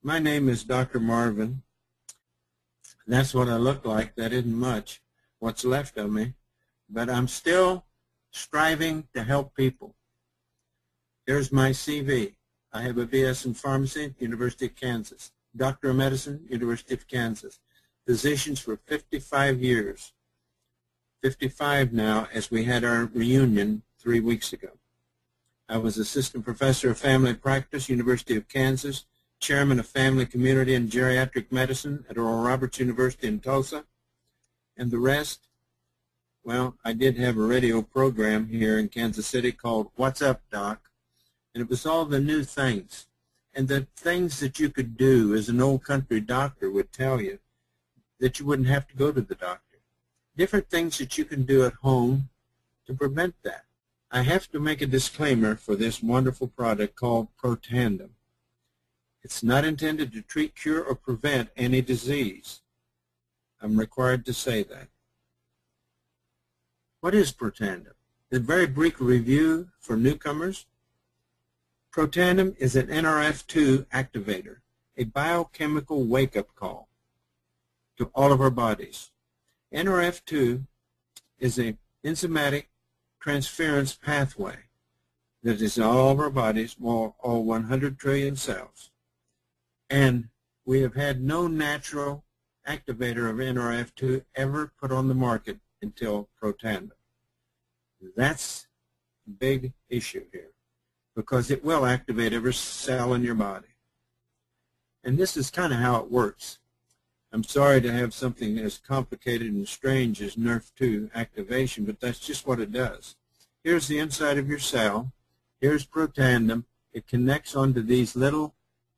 My name is Dr. Marvin. That's what I look like. That isn't much, what's left of me. But I'm still striving to help people. Here's my CV. I have a BS in Pharmacy, University of Kansas. Doctor of Medicine, University of Kansas. Physicians for 55 years. 55 now, as we had our reunion 3 weeks ago. I was Assistant Professor of Family Practice, University of Kansas, Chairman of Family, Community, and Geriatric Medicine at Oral Roberts University in Tulsa. And the rest, well, I did have a radio program here in Kansas City called What's Up, Doc? And it was all the new things. And the things that you could do as an old country doctor would tell you that you wouldn't have to go to the doctor. Different things that you can do at home to prevent that. I have to make a disclaimer for this wonderful product called Protandim. It's not intended to treat, cure, or prevent any disease. I'm required to say that. What is Protandim? A very brief review for newcomers. Protandim is an NRF2 activator, a biochemical wake-up call to all of our bodies. NRF2 is an enzymatic transference pathway that is in all of our bodies, all 100 trillion cells. And we have had no natural activator of NRF2 ever put on the market until Protandim. That's a big issue here, because it will activate every cell in your body. And this is kind of how it works. I'm sorry to have something as complicated and strange as NRF2 activation, but that's just what it does. Here's the inside of your cell. Here's Protandim. It connects onto these little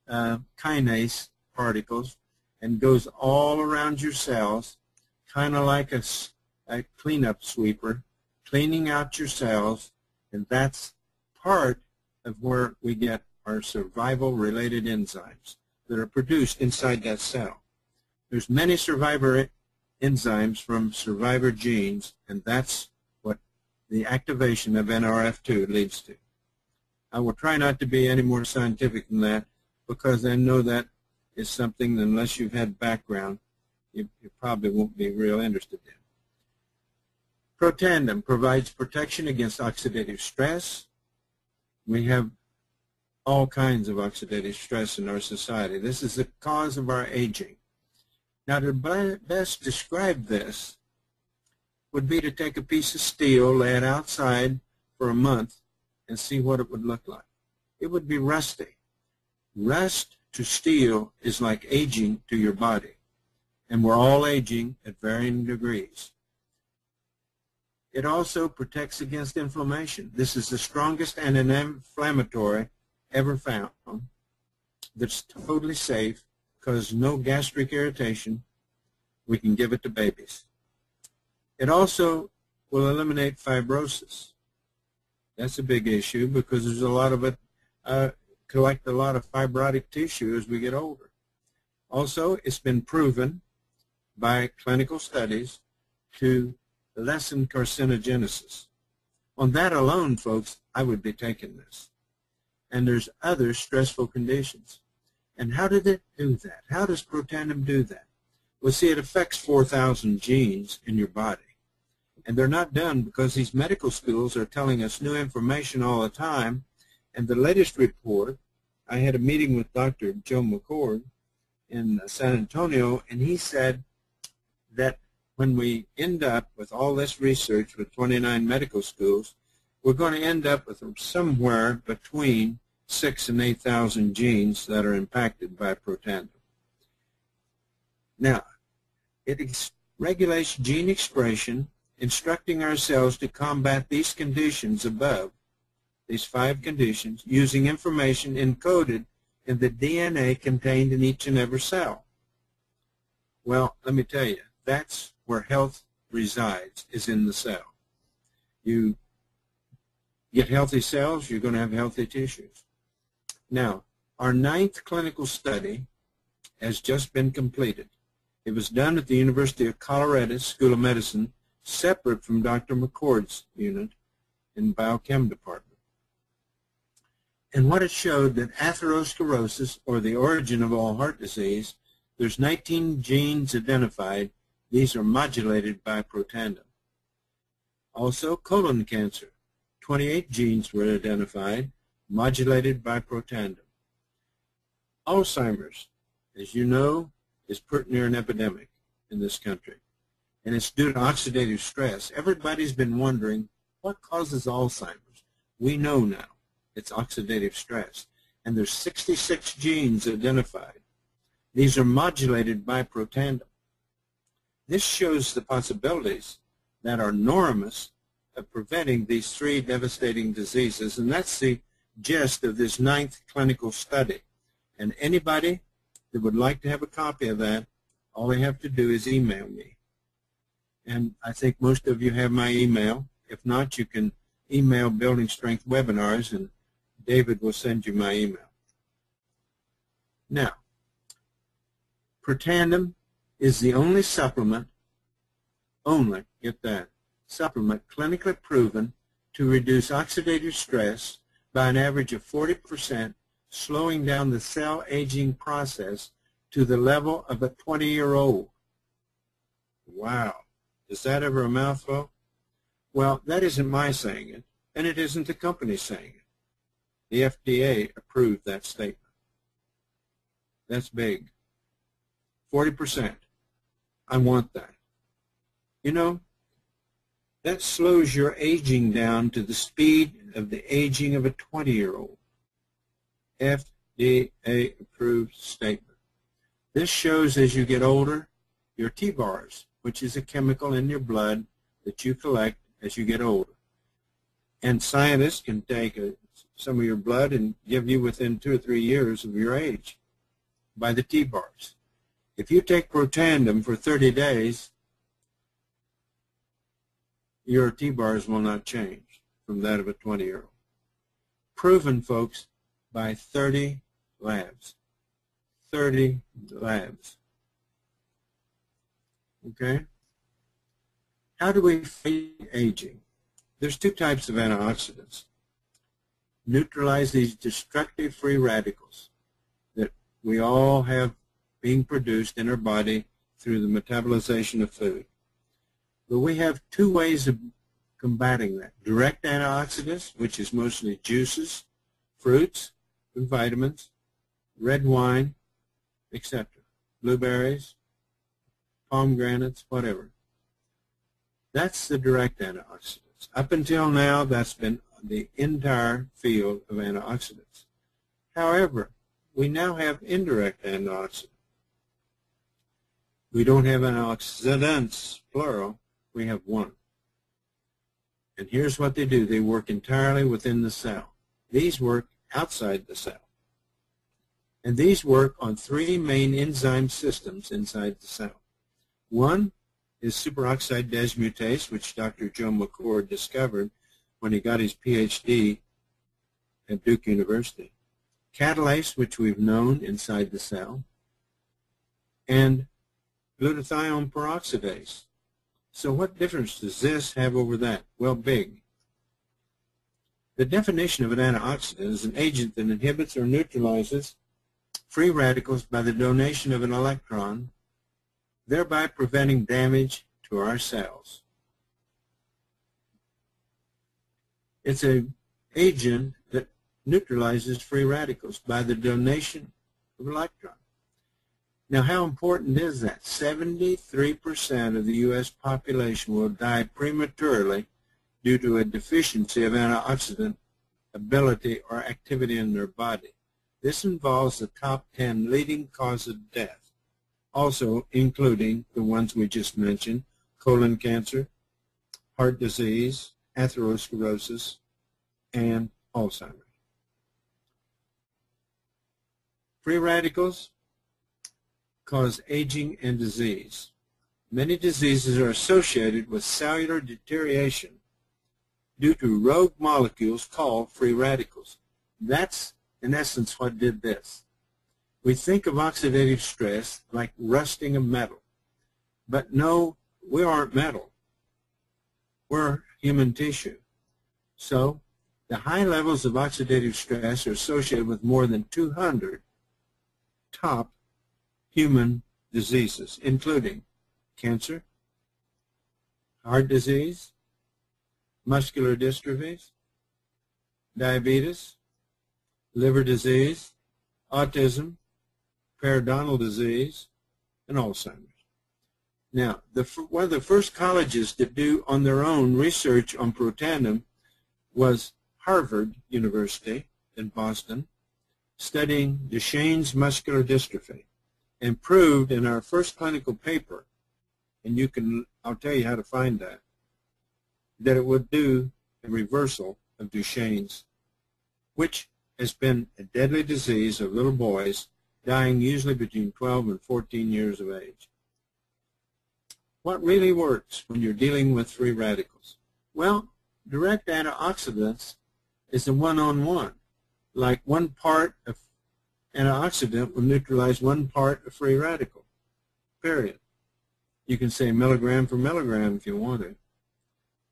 kinase particles and goes all around your cells, kind of like a cleanup sweeper, cleaning out your cells, and that's part of where we get our survival-related enzymes that are produced inside that cell. There's many survivor enzymes from survivor genes, and that's what the activation of NRF2 leads to. I will try not to be any more scientific than that, because I know that is something that unless you've had background, you probably won't be real interested in. Protandim provides protection against oxidative stress. We have all kinds of oxidative stress in our society. This is the cause of our aging. Now, to best describe this would be to take a piece of steel, lay it outside for a month, and see what it would look like. It would be rusty. Rust to steel is like aging to your body, and we're all aging at varying degrees. It also protects against inflammation. This is the strongest anti-inflammatory ever found that's totally safe, because no gastric irritation. We can give it to babies. It also will eliminate fibrosis. That's a big issue, because there's a lot of it, collect a lot of fibrotic tissue as we get older. Also, it's been proven by clinical studies to lessen carcinogenesis. On that alone, folks, I would be taking this. And there's other stressful conditions. And how did it do that? How does Protandim do that? Well, see, it affects 4,000 genes in your body. And they're not done because these medical schools are telling us new information all the time. And the latest report, I had a meeting with Dr. Joe McCord in San Antonio, and he said that when we end up with all this research with 29 medical schools, we're going to end up with somewhere between 6,000 and 8,000 genes that are impacted by Protandim. Now, it regulates gene expression, instructing our cells to combat these conditions above, these 5 conditions, using information encoded in the DNA contained in each and every cell. Well, let me tell you, that's where health resides, is in the cell. You get healthy cells, you're going to have healthy tissues. Now, our 9th clinical study has just been completed. It was done at the University of Colorado School of Medicine, separate from Dr. McCord's unit in the biochem department. And what it showed that atherosclerosis, or the origin of all heart disease, there's 19 genes identified. These are modulated by Protandim. Also, colon cancer, 28 genes were identified, modulated by Protandim. Alzheimer's, as you know, is pretty near an epidemic in this country, and it's due to oxidative stress. Everybody's been wondering what causes Alzheimer's. We know now it's oxidative stress, and there's 66 genes identified. These are modulated by Protandim. This shows the possibilities that are enormous of preventing these three devastating diseases, and that's the gist of this 9th clinical study. And anybody that would like to have a copy of that, all they have to do is email me. And I think most of you have my email. If not, you can email Building Strength Webinars, and David will send you my email. Now, Protandim is the only supplement, get that, supplement clinically proven to reduce oxidative stress by an average of 40%, slowing down the cell aging process to the level of a 20-year-old. Wow. Is that ever a mouthful? Well, that isn't my saying it, and it isn't the company saying it. The FDA approved that statement. That's big. 40%. I want that. You know, that slows your aging down to the speed of the aging of a 20-year-old. FDA approved statement. This shows as you get older, your T-bars, which is a chemical in your blood that you collect as you get older. And scientists can take some of your blood and give you within 2 or 3 years of your age by the T-bars. If you take Protandim for 30 days, your T-bars will not change from that of a 20-year-old. Proven, folks, by 30 labs. 30 labs. Okay? How do we fight aging? There's 2 types of antioxidants. Neutralize these destructive free radicals that we all have being produced in our body through the metabolization of food. But we have 2 ways of combating that. Direct antioxidants, which is mostly juices, fruits, and vitamins, red wine, etc. Blueberries, pomegranates, whatever. That's the direct antioxidants. Up until now, that's been the entire field of antioxidants. However, we now have indirect antioxidants. We don't have antioxidants, plural. We have 1. And here's what they do. They work entirely within the cell. These work outside the cell. And these work on 3 main enzyme systems inside the cell. 1 is superoxide dismutase, which Dr. Joe McCord discovered when he got his PhD at Duke University. Catalase, which we've known inside the cell. And glutathione peroxidase. So what difference does this have over that? Well, big. The definition of an antioxidant is an agent that inhibits or neutralizes free radicals by the donation of an electron, thereby preventing damage to our cells. It's an agent that neutralizes free radicals by the donation of an electron. Now, how important is that? 73% of the U.S. population will die prematurely due to a deficiency of antioxidant ability or activity in their body. This involves the top 10 leading causes of death, also including the ones we just mentioned: colon cancer, heart disease, atherosclerosis, and Alzheimer's. Free radicals cause aging and disease. Many diseases are associated with cellular deterioration due to rogue molecules called free radicals. That's, in essence, what did this. We think of oxidative stress like rusting of metal. But no, we aren't metal. We're human tissue. So The high levels of oxidative stress are associated with more than 200 top human diseases, including cancer, heart disease, muscular dystrophies, diabetes, liver disease, autism, periodontal disease, and Alzheimer's. Now, one of the first colleges to do on their own research on Protandim was Harvard University in Boston, studying Duchenne's muscular dystrophy, and proved in our first clinical paper, and I'll tell you how to find that it would do a reversal of Duchenne's, which has been a deadly disease of little boys dying usually between 12 and 14 years of age. What really works when you're dealing with free radicals? Well, direct antioxidants is a one-on-one. Like one part of antioxidant will neutralize one part of free radical, period. You can say milligram for milligram if you want to.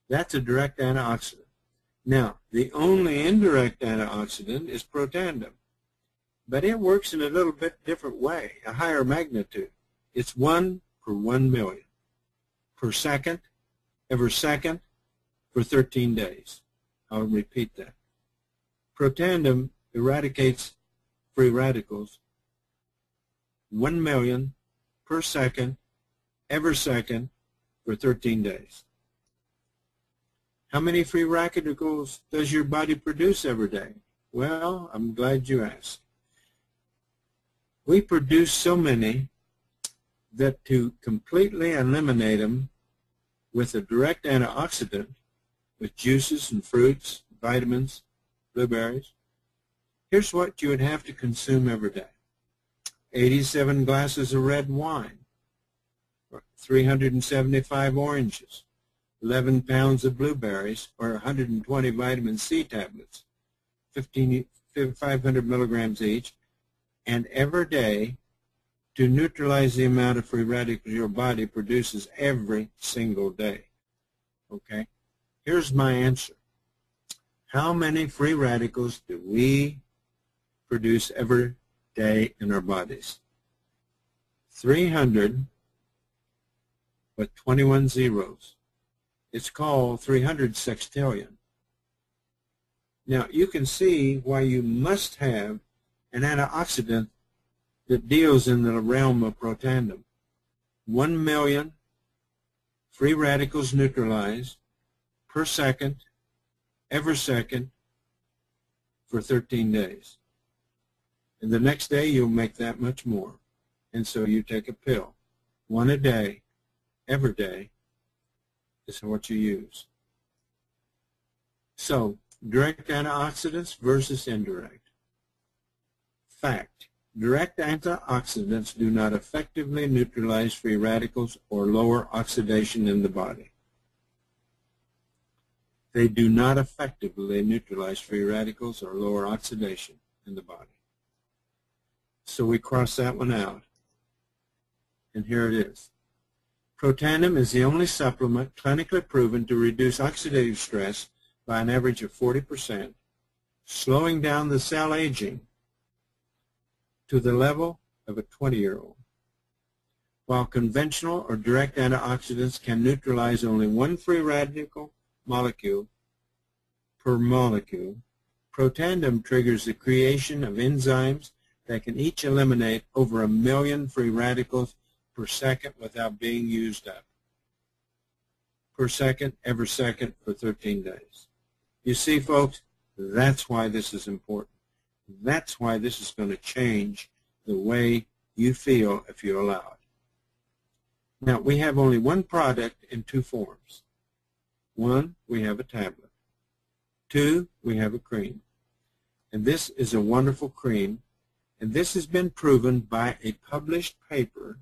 That's a direct antioxidant. Now, the only indirect antioxidant is Protandim, but it works in a little bit different way, a higher magnitude. It's 1 per 1 million per second, every second, for 13 days. I'll repeat that. Protandim eradicates free radicals 1 million per second, every second, for 13 days. How many free radicals does your body produce every day? Well, I'm glad you asked. We produce so many that to completely eliminate them with a direct antioxidant, with juices and fruits, vitamins, blueberries, here's what you would have to consume every day. 87 glasses of red wine, 375 oranges, 11 pounds of blueberries, or 120 vitamin C tablets, 500 milligrams each, and every day to neutralize the amount of free radicals your body produces every single day. Okay? Here's my answer. How many free radicals do we produce every day in our bodies? 300 with 21 zeros. It's called 300 sextillion. Now, you can see why you must have an antioxidant that deals in the realm of Protandim. 1 million free radicals neutralized per second, every second, for 13 days. And the next day, you'll make that much more. And so you take a pill. 1 a day, every day, is what you use. So, direct antioxidants versus indirect. Fact. Direct antioxidants do not effectively neutralize free radicals or lower oxidation in the body. They do not effectively neutralize free radicals or lower oxidation in the body. So we cross that one out. And here it is. Protandim is the only supplement clinically proven to reduce oxidative stress by an average of 40%, slowing down the cell aging to the level of a 20-year-old. While conventional or direct antioxidants can neutralize only one free radical molecule per molecule, Protandim triggers the creation of enzymes that can each eliminate over 1 million free radicals per second without being used up. Per second, every second, for 13 days. You see, folks, that's why this is important. That's why this is going to change the way you feel if you allow it. Now, we have only one product in 2 forms. 1, we have a tablet. 2, we have a cream. And this is a wonderful cream, and this has been proven by a published paper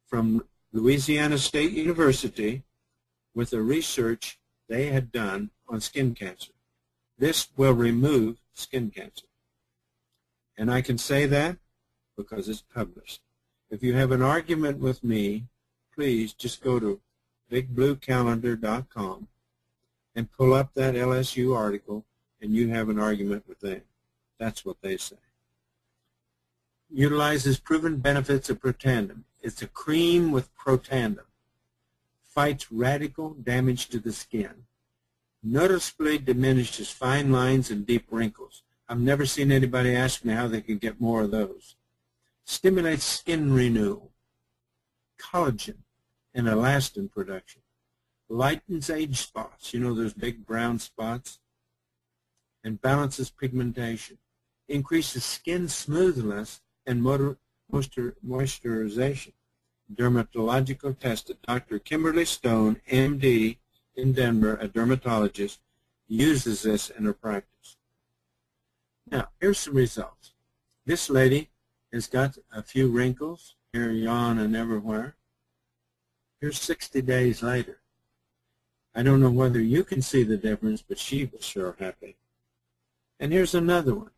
from Louisiana State University with the research they had done on skin cancer. This will remove skin cancer. And I can say that because it's published. If you have an argument with me, please just go to bigbluecalendar.com and pull up that LSU article and you have an argument with them. That's what they say. Utilizes proven benefits of Protandim. It's a cream with Protandim. Fights radical damage to the skin. Noticeably diminishes fine lines and deep wrinkles. I've never seen anybody ask me how they can get more of those. Stimulates skin renewal, collagen, and elastin production. Lightens age spots, you know those big brown spots, and balances pigmentation. Increases skin smoothness and moisturization. Dermatological tested. Dr. Kimberly Stone, MD, in Denver, a dermatologist, uses this in her practice. Now, here's some results. This lady has got a few wrinkles here, yawn, and everywhere. Here's 60 days later. I don't know whether you can see the difference, but she was sure happy. And here's another one.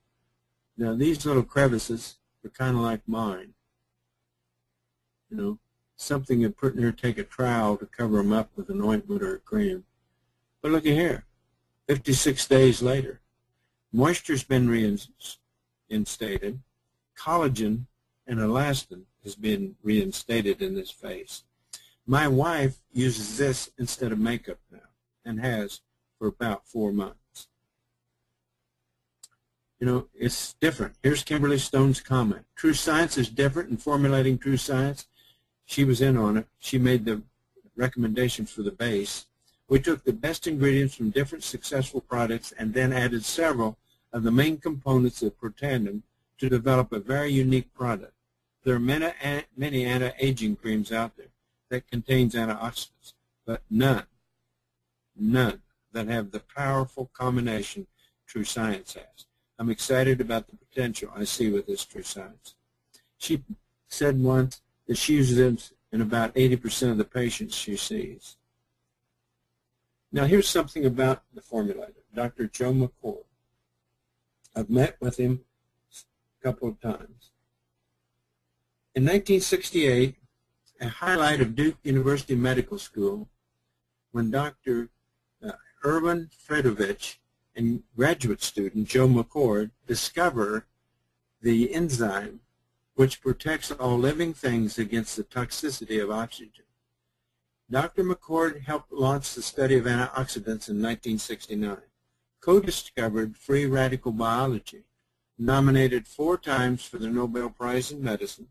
Now, these little crevices are kind of like mine. You know, something you put in there, take a trowel to cover them up with an ointment or a cream. But look at here, 56 days later. Moisture's been reinstated. Collagen and elastin has been reinstated in this face. My wife uses this instead of makeup now and has for about 4 months. You know, it's different. Here's Kimberly Stone's comment. True Science is different in formulating True Science. She was in on it. She made the recommendations for the base. We took the best ingredients from different successful products and then added several of the main components of Protandim to develop a very unique product. There are many anti-aging creams out there that contains antioxidants, but none that have the powerful combination True Science has. I'm excited about the potential I see with this True Science. She said once that she uses it in about 80% of the patients she sees. Now here's something about the formulator, Dr. Joe McCord. I've met with him a couple of times. In 1968, a highlight of Duke University Medical School, when Dr. Erwin Fredovich and graduate student Joe McCord discover the enzyme which protects all living things against the toxicity of oxygen. Dr. McCord helped launch the study of antioxidants in 1969, co-discovered free radical biology, nominated 4 times for the Nobel Prize in Medicine,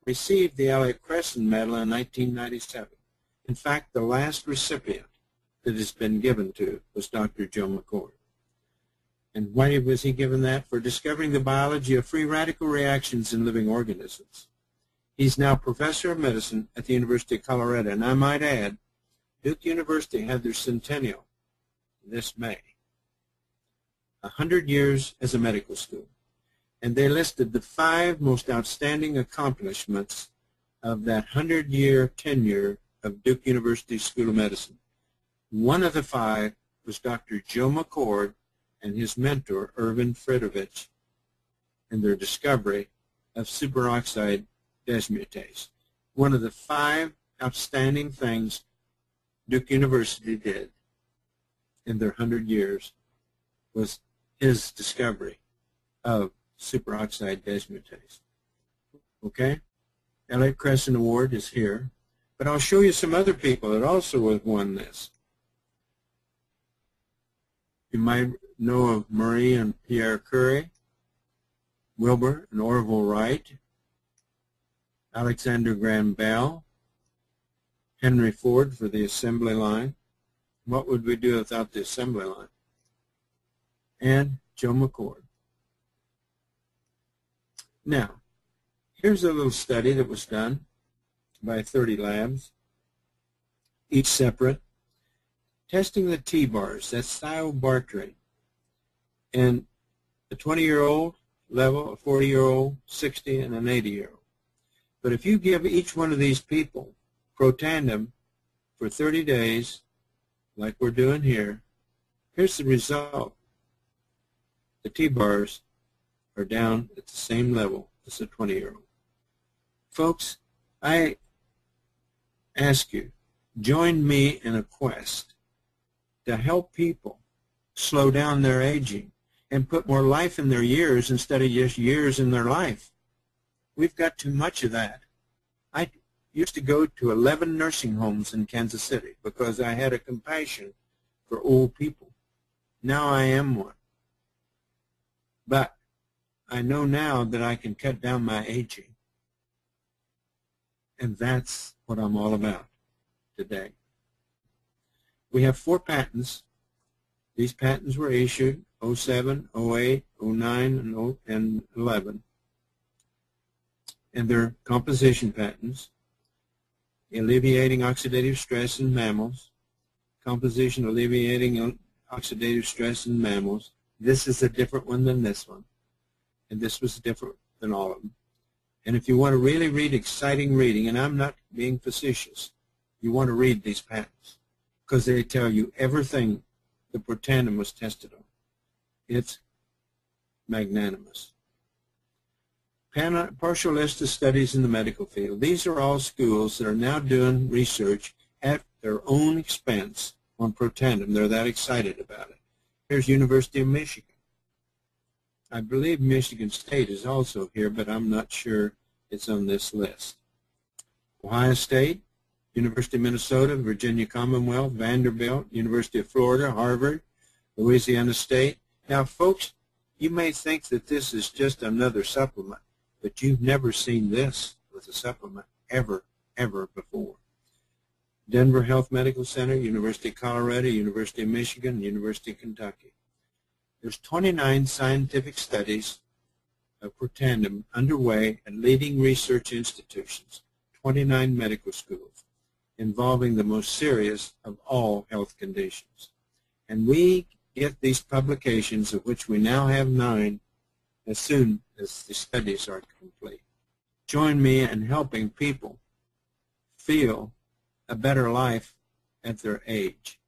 received the Elliott Crescent Medal in 1997. In fact, the last recipient that has been given to was Dr. Joe McCord. And why was he given that? For discovering the biology of free radical reactions in living organisms. He's now professor of medicine at the University of Colorado. And I might add, Duke University had their centennial this May. 100 years as a medical school. And they listed the 5 most outstanding accomplishments of that 100-year tenure of Duke University School of Medicine. One of the 5 was Dr. Joe McCord and his mentor, Erwin Fredovich, and their discovery of superoxide dismutase. One of the 5 outstanding things Duke University did in their 100 years was his discovery of superoxide dismutase. Okay? Elliott Crescent Award is here, but I'll show you some other people that also have won this. You might know of Marie and Pierre Curie, Wilbur and Orville Wright, Alexander Graham Bell, Henry Ford for the assembly line. What would we do without the assembly line? And Joe McCord. Now, here's a little study that was done by 30 labs, each separate, testing the T-bars, that's thiobarbiturate, in a 20-year-old level, a 40-year-old, 60, and an 80-year-old. But if you give each one of these people Protandim for 30 days, like we're doing here, here's the result. The T-bars are down at the same level as a 20-year-old. Folks, I ask you, join me in a quest to help people slow down their aging and put more life in their years instead of just years in their life. We've got too much of that. I used to go to 11 nursing homes in Kansas City because I had a compassion for old people. Now I am one. But I know now that I can cut down my aging. And that's what I'm all about today. We have 4 patents. These patents were issued 07, 08, 09, and 11. And they're composition patents, alleviating oxidative stress in mammals, composition alleviating oxidative stress in mammals. This is a different one than this one, and this was different than all of them. And if you want to really read exciting reading, and I'm not being facetious, you want to read these patents because they tell you everything the Protandim was tested on. It's magnanimous. Partial list of studies in the medical field. These are all schools that are now doing research at their own expense on Protandim. They're that excited about it. Here's University of Michigan. I believe Michigan State is also here, but I'm not sure it's on this list. Ohio State, University of Minnesota, Virginia Commonwealth, Vanderbilt, University of Florida, Harvard, Louisiana State. Now, folks, you may think that this is just another supplement, but you've never seen this with a supplement ever before. Denver Health Medical Center, University of Colorado, University of Michigan, University of Kentucky. There's 29 scientific studies of Protandim underway at leading research institutions, 29 medical schools, involving the most serious of all health conditions. And we get these publications, of which we now have 9, as soon as the studies are complete. Join me in helping people feel a better life at their age.